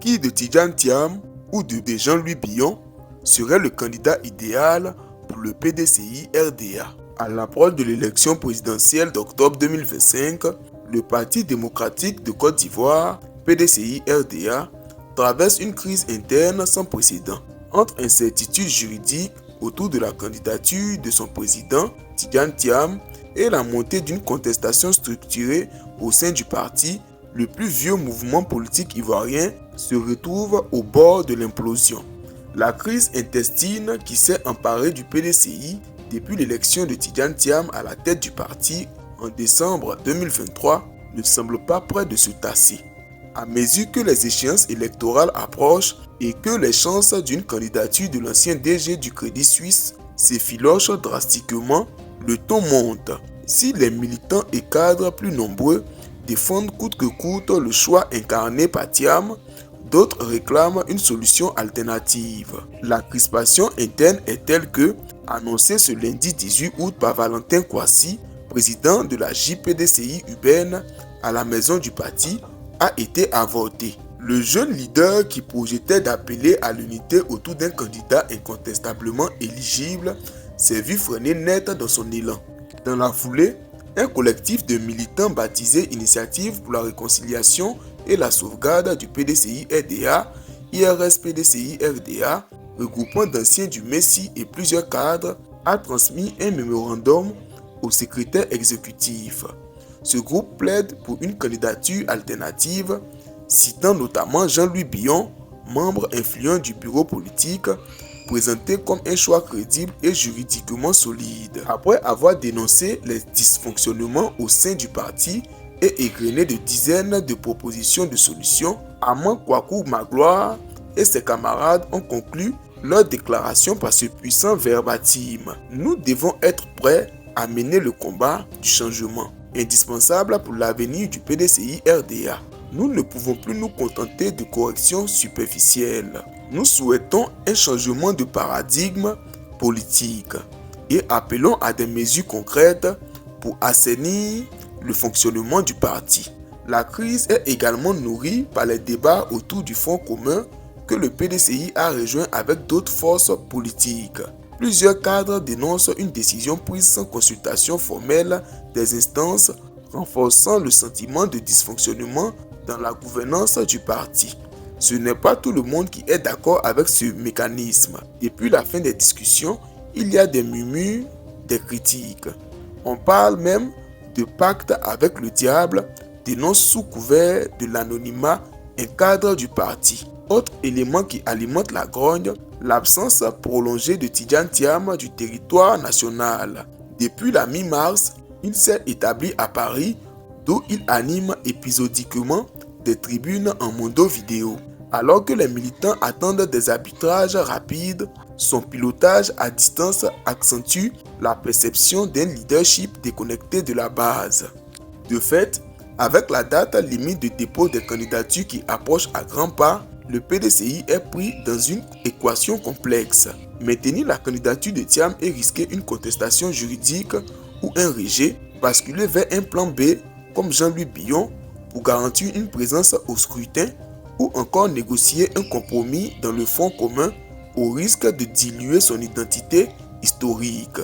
qui de Tidjane Thiam ou de Jean-Louis Billon serait le candidat idéal pour le PDCI-RDA. À l'approche de l'élection présidentielle d'octobre 2025, le Parti démocratique de Côte d'Ivoire, PDCI-RDA, traverse une crise interne sans précédent. Entre incertitudes juridiques autour de la candidature de son président, Tidjane Thiam, et la montée d'une contestation structurée au sein du parti, le plus vieux mouvement politique ivoirien se retrouve au bord de l'implosion. La crise intestine qui s'est emparée du PDCI depuis l'élection de Tidjane Thiam à la tête du parti en décembre 2023 ne semble pas près de se tasser. À mesure que les échéances électorales approchent et que les chances d'une candidature de l'ancien DG du Crédit Suisse s'effilochent drastiquement, le ton monte. Si les militants et cadres plus nombreux défendent coûte que coûte le choix incarné par Thiam, d'autres réclament une solution alternative. La crispation interne est telle que, annoncée ce lundi 18 août par Valentin Kouassi, président de la JPDCI urbaine à la maison du parti, a été avortée. Le jeune leader qui projetait d'appeler à l'unité autour d'un candidat incontestablement éligible s'est vu freiner net dans son élan. Dans la foulée, un collectif de militants baptisé Initiative pour la réconciliation et la sauvegarde du PDCI-RDA, IRS-PDCI-RDA, regroupant d'anciens du Messi et plusieurs cadres, a transmis un mémorandum au secrétaire exécutif. Ce groupe plaide pour une candidature alternative, citant notamment Jean-Louis Billon, membre influent du bureau politique, présenté comme un choix crédible et juridiquement solide. Après avoir dénoncé les dysfonctionnements au sein du parti et égrené de dizaines de propositions de solutions, Armand Kouakou Magloire et ses camarades ont conclu leur déclaration par ce puissant verbatim. Nous devons être prêts à mener le combat du changement, indispensable pour l'avenir du PDCI-RDA. Nous ne pouvons plus nous contenter de corrections superficielles. Nous souhaitons un changement de paradigme politique et appelons à des mesures concrètes pour assainir le fonctionnement du parti. La crise est également nourrie par les débats autour du Front commun que le PDCI a rejoint avec d'autres forces politiques. Plusieurs cadres dénoncent une décision prise sans consultation formelle des instances, renforçant le sentiment de dysfonctionnement dans la gouvernance du parti. Ce n'est pas tout le monde qui est d'accord avec ce mécanisme. Depuis la fin des discussions, il y a des murmures, des critiques. On parle même de pacte avec le diable, dénonce sous couvert de l'anonymat un cadre du parti. Autre élément qui alimente la grogne, l'absence prolongée de Tidjane Thiam du territoire national. Depuis la mi-mars, il s'est établi à Paris, d'où il anime épisodiquement des tribunes en mondo vidéo. Alors que les militants attendent des arbitrages rapides, son pilotage à distance accentue la perception d'un leadership déconnecté de la base. De fait, avec la date limite de dépôt des candidatures qui approche à grands pas, le PDCI est pris dans une équation complexe. Maintenir la candidature de Thiam et risquer une contestation juridique ou un rejet, basculer vers un plan B comme Jean-Louis Billon pour garantir une présence au scrutin ou encore négocier un compromis dans le Front commun au risque de diluer son identité historique.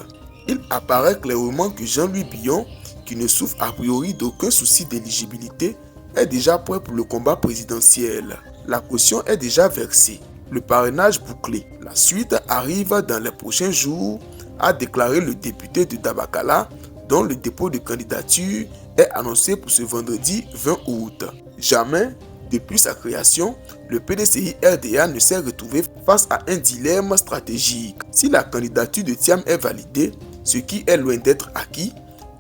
Il apparaît clairement que Jean-Louis Billon, qui ne souffre a priori d'aucun souci d'éligibilité, est déjà prêt pour le combat présidentiel. La caution est déjà versée, le parrainage bouclé. La suite arrive dans les prochains jours, a déclaré le député de Dabakala, dont le dépôt de candidature est annoncé pour ce vendredi 20 août. Jamais, depuis sa création, le PDCI-RDA ne s'est retrouvé face à un dilemme stratégique. Si la candidature de Thiam est validée, ce qui est loin d'être acquis,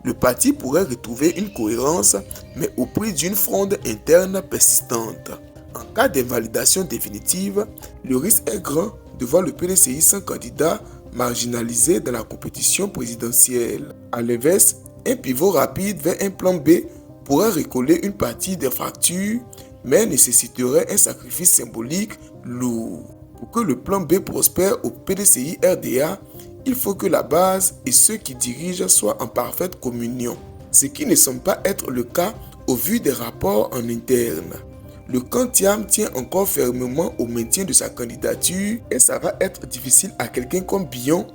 le parti pourrait retrouver une cohérence, mais au prix d'une fronde interne persistante. En cas d'invalidation définitive, le risque est grand de voir le PDCI sans candidat marginalisé dans la compétition présidentielle. À l'inverse, un pivot rapide vers un plan B pourrait recoller une partie des fractures, mais nécessiterait un sacrifice symbolique lourd. Pour que le plan B prospère au PDCI-RDA, il faut que la base et ceux qui dirigent soient en parfaite communion, ce qui ne semble pas être le cas au vu des rapports en interne. Le camp Thiam tient encore fermement au maintien de sa candidature et ça va être difficile à quelqu'un comme Billon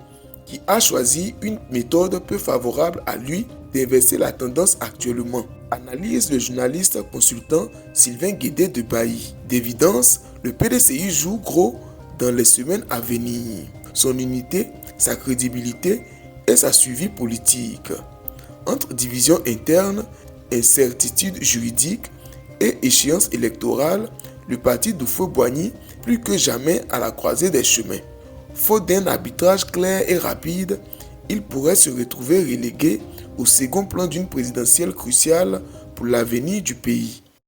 qui a choisi une méthode peu favorable à lui d'inverser la tendance actuellement. Analyse le journaliste consultant Sylvain Guédé de Bailly. D'évidence, le PDCI joue gros dans les semaines à venir. Son unité, sa crédibilité et sa suivi politique. Entre divisions internes, incertitudes juridiques et échéances électorales, le parti d'Houphouët-Boigny plus que jamais à la croisée des chemins. Faute d'un arbitrage clair et rapide, il pourrait se retrouver relégué au second plan d'une présidentielle cruciale pour l'avenir du pays.